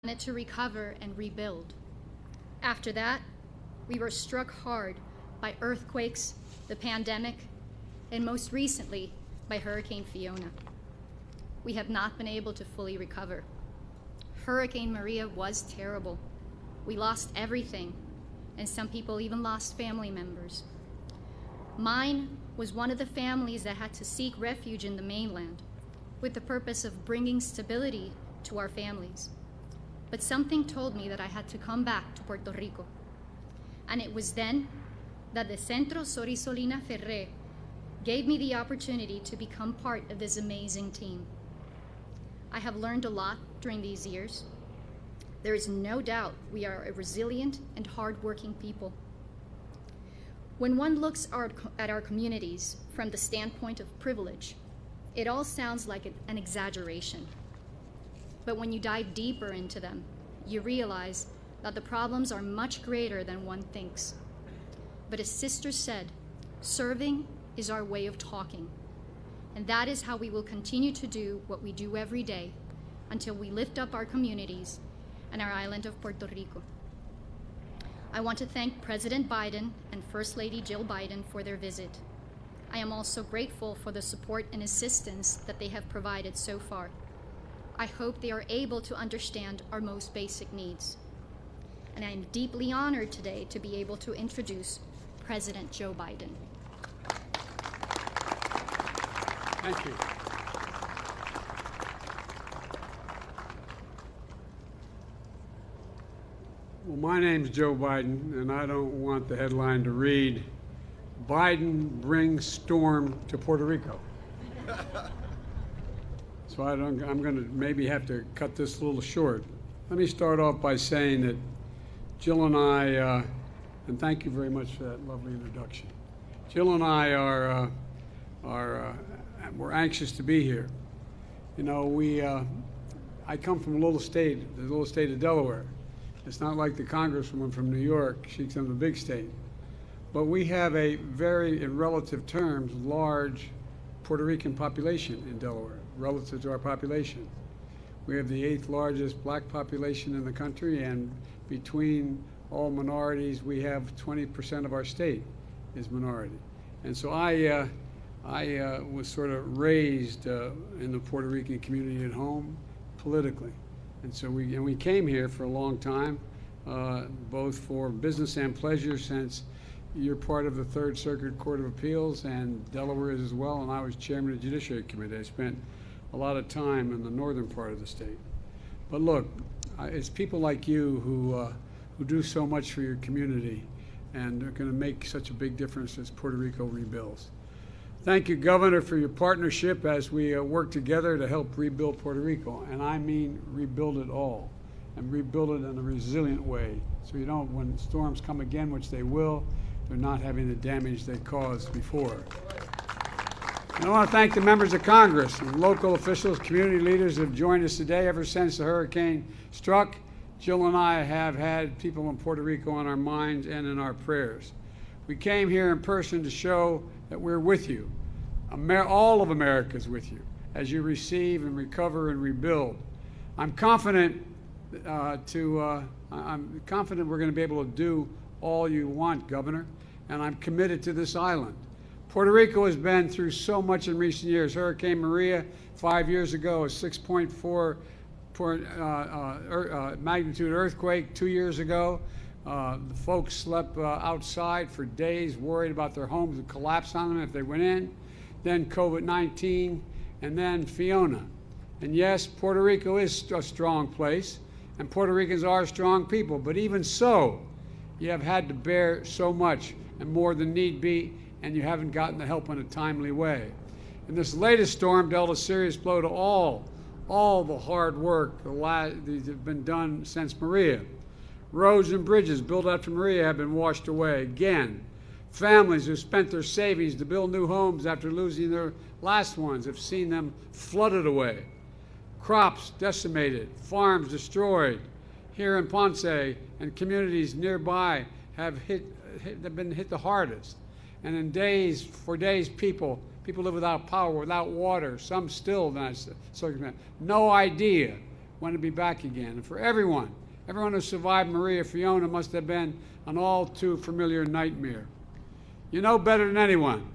wanted to recover and rebuild. After that, we were struck hard by earthquakes, the pandemic, and most recently by Hurricane Fiona. We have not been able to fully recover. Hurricane Maria was terrible. We lost everything, and some people even lost family members. Mine was one of the families that had to seek refuge in the mainland with the purpose of bringing stability to our families. But something told me that I had to come back to Puerto Rico. And it was then that the Centro Sorisolina Ferré gave me the opportunity to become part of this amazing team. I have learned a lot during these years. There is no doubt we are a resilient and hardworking people. When one looks at our communities from the standpoint of privilege, it all sounds like an exaggeration. But when you dive deeper into them, you realize that the problems are much greater than one thinks. But as Sister said, serving is our way of talking. And that is how we will continue to do what we do every day until we lift up our communities and our island of Puerto Rico. I want to thank President Biden and First Lady Jill Biden for their visit. I am also grateful for the support and assistance that they have provided so far. I hope they are able to understand our most basic needs. And I am deeply honored today to be able to introduce President Joe Biden. Thank you. Well, my name's Joe Biden, and I don't want the headline to read, Biden brings storm to Puerto Rico. So I'm going to maybe have to cut this a little short. Let me start off by saying that Jill and I, and thank you very much for that lovely introduction. Jill and I we're anxious to be here. You know, I come from the little state of Delaware. It's not like the Congresswoman from New York. She's from the big state. But we have a very, in relative terms, large Puerto Rican population in Delaware, relative to our population. We have the 8th largest black population in the country, and between all minorities, we have 20% of our state is minority. And so I was sort of raised in the Puerto Rican community at home, politically. And so we came here for a long time, both for business and pleasure, since you're part of the Third Circuit Court of Appeals, and Delaware is as well, and I was chairman of the Judiciary Committee. I spent a lot of time in the northern part of the state. But look, it's people like you who do so much for your community and are going to make such a big difference as Puerto Rico rebuilds. Thank you, Governor, for your partnership as we work together to help rebuild Puerto Rico. And I mean rebuild it all, and rebuild it in a resilient way. So you don't, when storms come again, which they will, they're not having the damage they caused before. And I want to thank the members of Congress and local officials, community leaders who have joined us today. Ever since the hurricane struck, Jill and I have had people in Puerto Rico on our minds and in our prayers. We came here in person to show that we're with you. All of America is with you as you receive and recover and rebuild. I'm confident we're going to be able to do all you want, Governor, and I'm committed to this island. Puerto Rico has been through so much in recent years. Hurricane Maria 5 years ago, a 6.4 magnitude earthquake 2 years ago. The folks slept outside for days, worried about their homes would collapse on them if they went in. Then COVID-19, and then Fiona. And yes, Puerto Rico is a strong place, and Puerto Ricans are strong people, but even so, you have had to bear so much and more than need be, and you haven't gotten the help in a timely way. And this latest storm dealt a serious blow to all the hard work that have been done since Maria. Roads and bridges built after Maria have been washed away again. Families who spent their savings to build new homes after losing their last ones have seen them flooded away. Crops decimated, farms destroyed. Here in Ponce and communities nearby have been hit the hardest. And for days, people live without power, without water, some still in that circumstance. No idea want to be back again. And for everyone who survived Maria Fiona must have been an all too familiar nightmare. You know better than anyone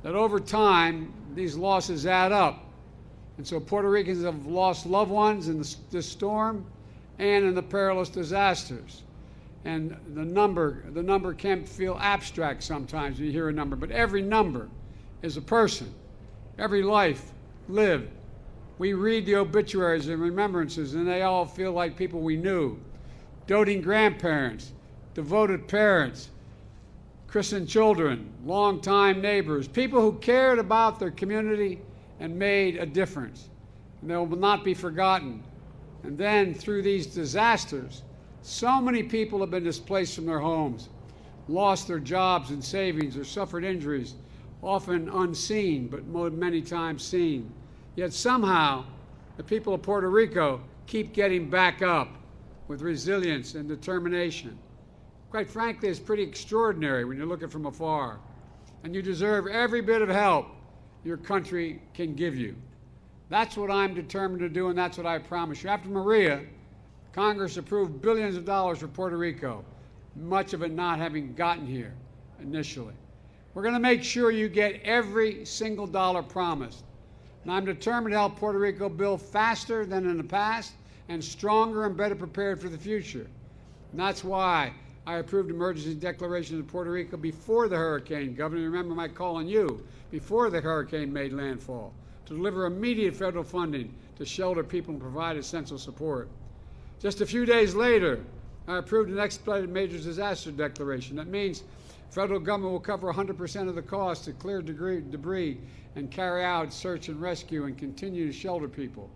that over time, these losses add up. And so Puerto Ricans have lost loved ones in this storm and in the perilous disasters. And the number can feel abstract sometimes when you hear a number, but every number is a person, every life lived. We read the obituaries and remembrances, and they all feel like people we knew. Doting grandparents, devoted parents, christened children, longtime neighbors, people who cared about their community and made a difference. And they will not be forgotten. And then through these disasters, so many people have been displaced from their homes, lost their jobs and savings, or suffered injuries, often unseen, but many times seen. Yet somehow, the people of Puerto Rico keep getting back up with resilience and determination. Quite frankly, it's pretty extraordinary when you're looking from afar. And you deserve every bit of help your country can give you. That's what I'm determined to do, and that's what I promise you. After Maria, Congress approved billions of dollars for Puerto Rico, much of it not having gotten here initially. We're going to make sure you get every single dollar promised. And I'm determined to help Puerto Rico build faster than in the past and stronger and better prepared for the future. And that's why I approved emergency declarations of Puerto Rico before the hurricane. Governor, remember my call on you before the hurricane made landfall to deliver immediate federal funding to shelter people and provide essential support. Just a few days later, I approved an expedited major disaster declaration. That means federal government will cover 100% of the cost to clear debris and carry out search and rescue and continue to shelter people.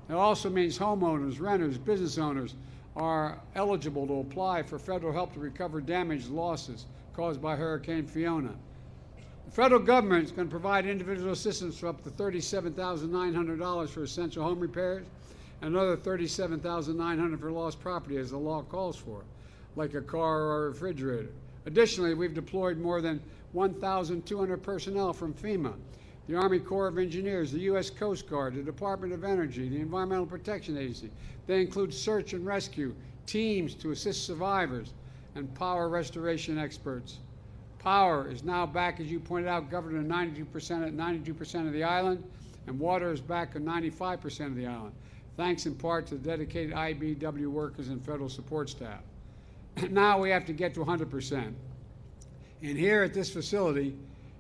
It also means homeowners, renters, business owners are eligible to apply for federal help to recover damaged losses caused by Hurricane Fiona. The federal government is going to provide individual assistance for up to $37,900 for essential home repairs and another $37,900 for lost property as the law calls for, like a car or a refrigerator. Additionally, we've deployed more than 1,200 personnel from FEMA, the Army Corps of Engineers, the U.S. Coast Guard, the Department of Energy, the Environmental Protection Agency. They include search and rescue, teams to assist survivors, and power restoration experts. Power is now back, as you pointed out, Governor, at 92% of the island, and water is back at 95% of the island, thanks in part to the dedicated IBEW workers and federal support staff. Now we have to get to 100%. And here at this facility,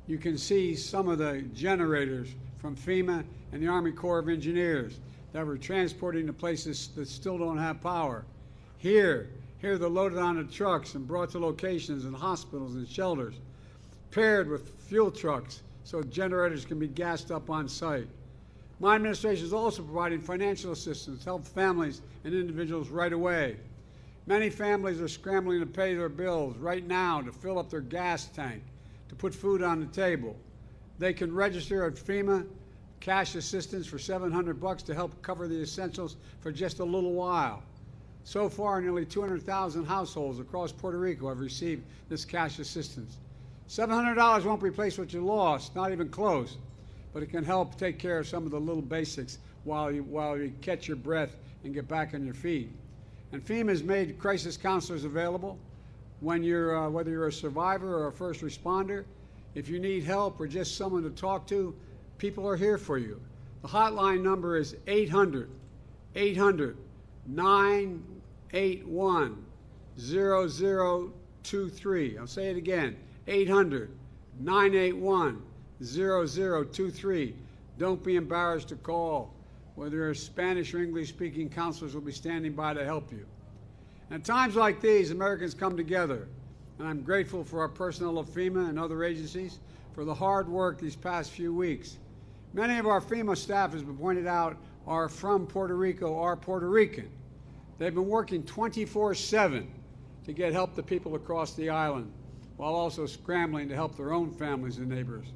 you can see some of the generators from FEMA and the Army Corps of Engineers that were transporting to places that still don't have power. Here they're loaded onto trucks and brought to locations in hospitals and shelters, paired with fuel trucks so generators can be gassed up on site. My administration is also providing financial assistance to help families and individuals right away. Many families are scrambling to pay their bills right now to fill up their gas tank, to put food on the table. They can register at FEMA cash assistance for $700 to help cover the essentials for just a little while. So far, nearly 200,000 households across Puerto Rico have received this cash assistance. $700 won't replace what you lost, not even close, but it can help take care of some of the little basics while you catch your breath and get back on your feet. And FEMA has made crisis counselors available when you're, whether you're a survivor or a first responder. If you need help or just someone to talk to, people are here for you. The hotline number is 800-981-0023. I'll say it again, 800-981-0023. Don't be embarrassed to call. Whether you're Spanish or English-speaking, counselors will be standing by to help you. At times like these, Americans come together, and I'm grateful for our personnel of FEMA and other agencies for the hard work these past few weeks. Many of our FEMA staff, as been pointed out, are from Puerto Rico, are Puerto Rican. They've been working 24/7 to get help to people across the island, while also scrambling to help their own families and neighbors.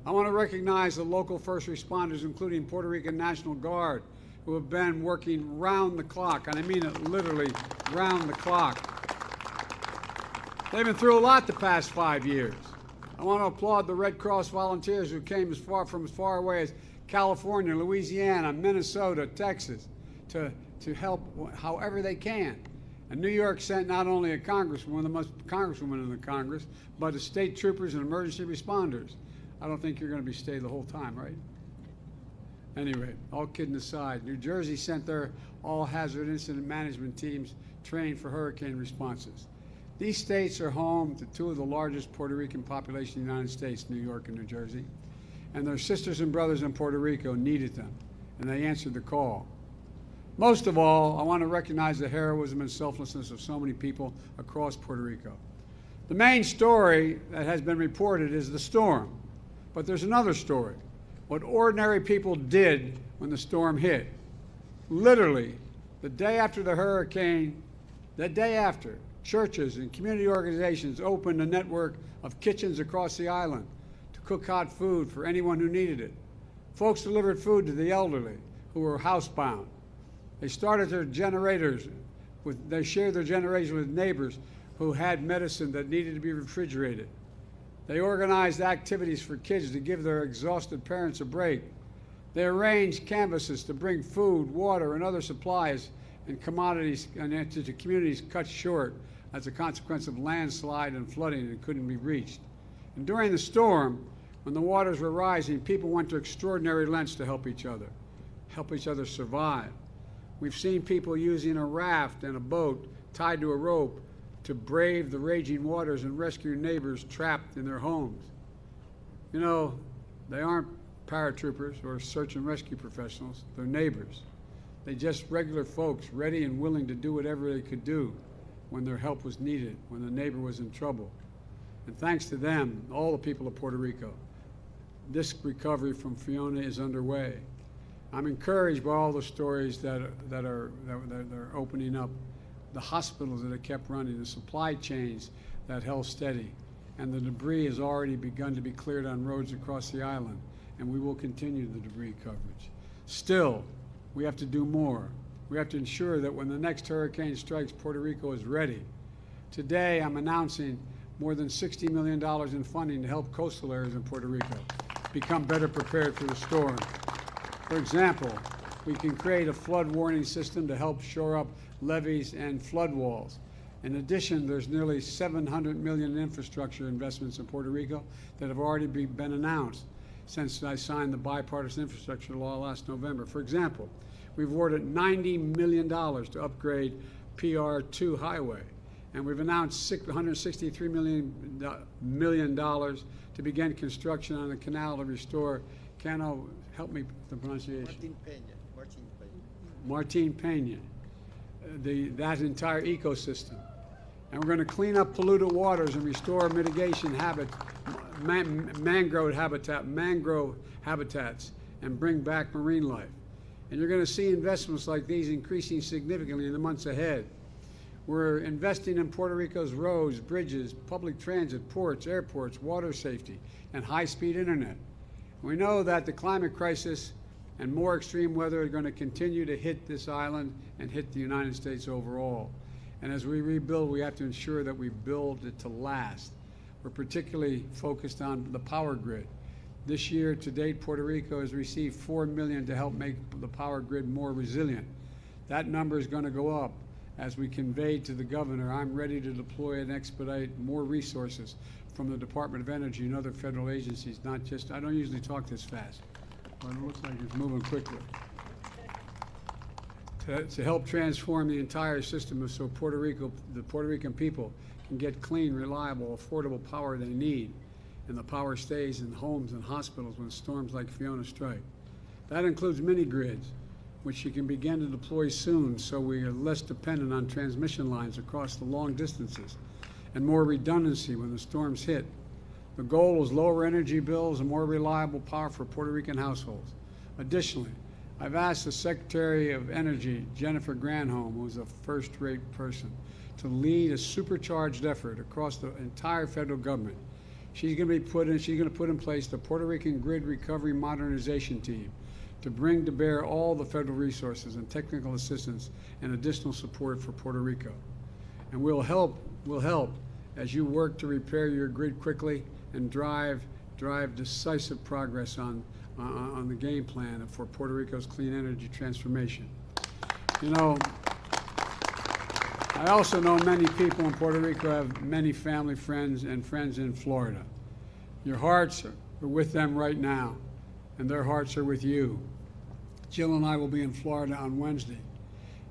I want to recognize the local first responders, including Puerto Rican National Guard, who have been working round the clock, and I mean it literally round the clock. They've been through a lot the past 5 years. I want to applaud the Red Cross volunteers who came from as far away as California, Louisiana, Minnesota, Texas, to help however they can. And New York sent not only a congresswoman, the most congresswoman in the Congress, but the state troopers and emergency responders. I don't think you're going to stay the whole time, right? Anyway, all kidding aside, New Jersey sent their all-hazard incident management teams trained for hurricane responses. These states are home to two of the largest Puerto Rican populations in the United States, New York and New Jersey, and their sisters and brothers in Puerto Rico needed them, and they answered the call. Most of all, I want to recognize the heroism and selflessness of so many people across Puerto Rico. The main story that has been reported is the storm, but there's another story, what ordinary people did when the storm hit. Literally, the day after the hurricane, the day after, churches and community organizations opened a network of kitchens across the island to cook hot food for anyone who needed it. Folks delivered food to the elderly who were housebound. They started their generators, they shared their generators with neighbors who had medicine that needed to be refrigerated. They organized activities for kids to give their exhausted parents a break. They arranged canvases to bring food, water, and other supplies and commodities to communities cut short as a consequence of landslide and flooding and couldn't be reached. And during the storm, when the waters were rising, people went to extraordinary lengths to help each other survive. We've seen people using a raft and a boat tied to a rope to brave the raging waters and rescue neighbors trapped in their homes. You know, they aren't paratroopers or search and rescue professionals, they're neighbors. They're just regular folks ready and willing to do whatever they could do when their help was needed, when the neighbor was in trouble. And thanks to them, all the people of Puerto Rico, this recovery from Fiona is underway. I'm encouraged by all the stories that are opening up, the hospitals that have kept running, the supply chains that held steady, and the debris has already begun to be cleared on roads across the island, and we will continue the debris coverage. Still, we have to do more. We have to ensure that when the next hurricane strikes, Puerto Rico is ready. Today, I'm announcing more than $60 million in funding to help coastal areas in Puerto Rico become better prepared for the storm. For example, we can create a flood warning system to help shore up levees and flood walls. In addition, there's nearly $700 million in infrastructure investments in Puerto Rico that have already been announced since I signed the bipartisan infrastructure law last November. For example, we've awarded $90 million to upgrade PR2 highway, and we've announced $163 million to begin construction on the canal to restore Cano, help me with the pronunciation. Martin Peña, that entire ecosystem. And we're going to clean up polluted waters and restore mitigation mangrove habitats and bring back marine life. And you're going to see investments like these increasing significantly in the months ahead. We're investing in Puerto Rico's roads, bridges, public transit, ports, airports, water safety, and high-speed internet. We know that the climate crisis and more extreme weather are going to continue to hit this island and hit the United States overall. And as we rebuild, we have to ensure that we build it to last. We're particularly focused on the power grid. This year, to date, Puerto Rico has received $4 million to help make the power grid more resilient. That number is going to go up. As we conveyed to the governor, I'm ready to deploy and expedite more resources from the Department of Energy and other federal agencies, not just, I don't usually talk this fast, but it looks like it's moving quickly, to help transform the entire system so Puerto Rico, the Puerto Rican people can get clean, reliable, affordable power they need, and the power stays in homes and hospitals when storms like Fiona strike. That includes mini grids, which you can begin to deploy soon so we are less dependent on transmission lines across the long distances, and more redundancy when the storms hit. The goal is lower energy bills and more reliable power for Puerto Rican households. Additionally, I've asked the Secretary of Energy, Jennifer Granholm, who's a first-rate person, to lead a supercharged effort across the entire federal government. She's going to put in place the Puerto Rican Grid Recovery Modernization Team to bring to bear all the federal resources and technical assistance and additional support for Puerto Rico. And we'll help as you work to repair your grid quickly and drive decisive progress on the game plan for Puerto Rico's clean energy transformation. You know, I also know many people in Puerto Rico have many family friends and friends in Florida. Your hearts are with them right now, and their hearts are with you. Jill and I will be in Florida on Wednesday.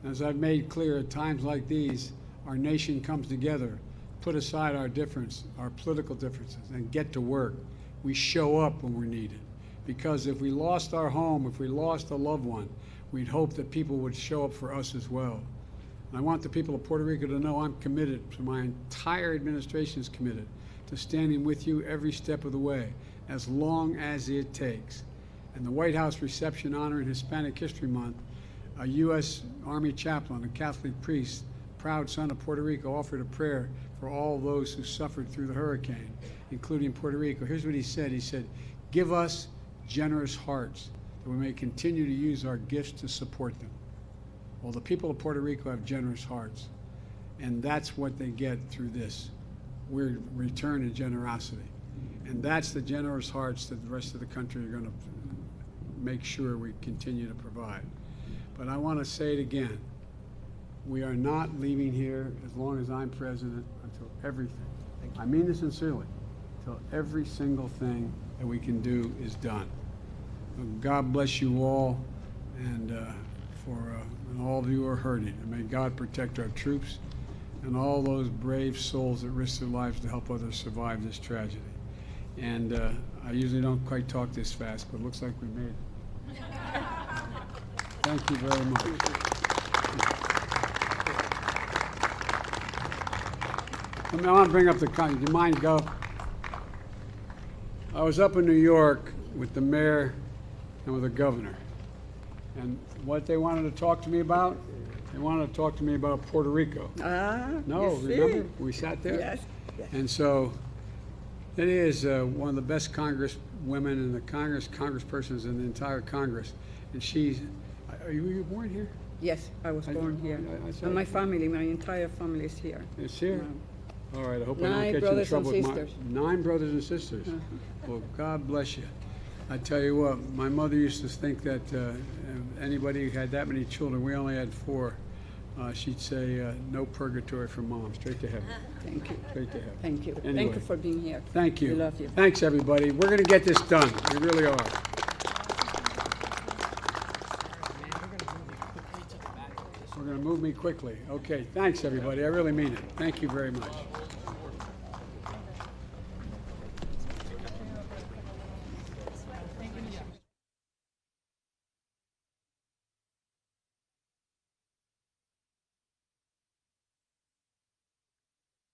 And as I've made clear, at times like these, our nation comes together, put aside our difference, our political differences, and get to work. We show up when we're needed. Because if we lost our home, if we lost a loved one, we'd hope that people would show up for us as well. And I want the people of Puerto Rico to know I'm committed, so my entire administration is committed to standing with you every step of the way, as long as it takes. And the White House reception honoring Hispanic History Month, a U.S. Army chaplain, a Catholic priest, proud son of Puerto Rico, offered a prayer for all those who suffered through the hurricane, including Puerto Rico. Here's what he said. He said, "Give us generous hearts that we may continue to use our gifts to support them." Well, the people of Puerto Rico have generous hearts, and that's what they get through this. We're returning generosity. And that's the generous hearts that the rest of the country are going to make sure we continue to provide. But I want to say it again. We are not leaving here as long as I'm president until everything, I mean this sincerely, until every single thing that we can do is done. God bless you all, and and all of you who are hurting. And may God protect our troops and all those brave souls that risk their lives to help others survive this tragedy. And I usually don't quite talk this fast, but it looks like we made it. Thank you very much. I want to bring up the, do you mind, go? I was up in New York with the mayor and with the governor. And what they wanted to talk to me about, they wanted to talk to me about Puerto Rico. No, remember? We sat there? Yes. Yes. And so it is one of the best congresswomen and the congresspersons in the entire Congress. And she's, were you born here? Yes, I was born here. I saw And my it. family, my entire family is here. It's here? All right, I hope I don't 9 get you in brothers and trouble with my... sisters. 9 brothers and sisters. Well, God bless you. I tell you what, my mother used to think that anybody who had that many children, we only had 4, she'd say, no purgatory for mom, straight to heaven. Thank you. Straight to heaven. Thank you. Anyway. Thank you for being here. Thank you. We love you. Thanks, everybody. We're going to get this done. We really are. We're going to move me quickly. Okay, thanks, everybody. I really mean it. Thank you very much.